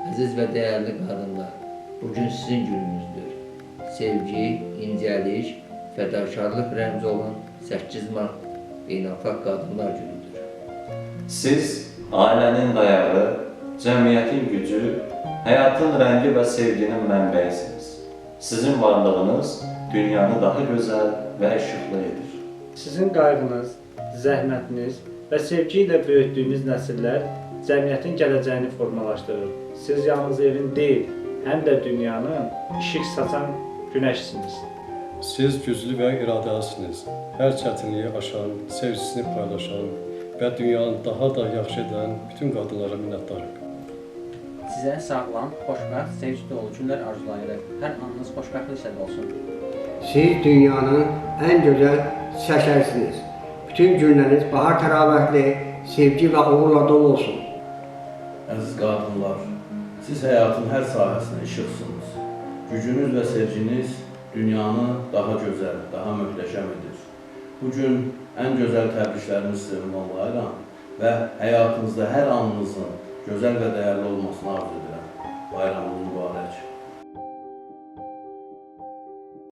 Əziz və dəyərli qadınlar, bugün sizin gününüzdür. Sevgi, incəlik, fədakarlıq rəmzi olan 8 mart Beynəlxalq Qadınlar Günüdür. Siz ailənin dayağı, cəmiyyətin gücü, həyatın rəngi və sevginin mənbəyisiniz. Sizin varlığınız dünyanı daha gözəl və işıqlı edir. Sizin qayğınız, zəhmətiniz və sevgi ilə böyütdüyünüz nəsillər cəmiyyətin gələcəyini formalaşdırır. Siz yalnız evin deyil, həm də dünyanın işıq saçan günəşsiniz. Siz güclü və iradəlisiniz. Hər çətinliyi aşan, sevgisini paylaşan və dünyanı daha da yaxşı edən bütün qadınlara minnətdarıq. Sizə sağlam, xoşbəxt, sevgi dolu günlər arzulayırıq. Hər anınız xoşbəxtliklə olsun. Siz dünyanın ən gözəl çiçəklərisiniz. Bütün günləriniz bahar təravətli, sevgi və uğurla dolu olsun. Əziz qadınlar, siz həyatın hər sahəsinə işıqsınız. Gücünüz və sevginiz dünyanı daha gözəl, daha möhtəşəm edir. Bugün ən gözəl təbriklərimi sizə ünvanlayıram və həyatınızda hər anınızın gözəl və dəyərli olmasını arzu edirəm. Bayramınız mübarək.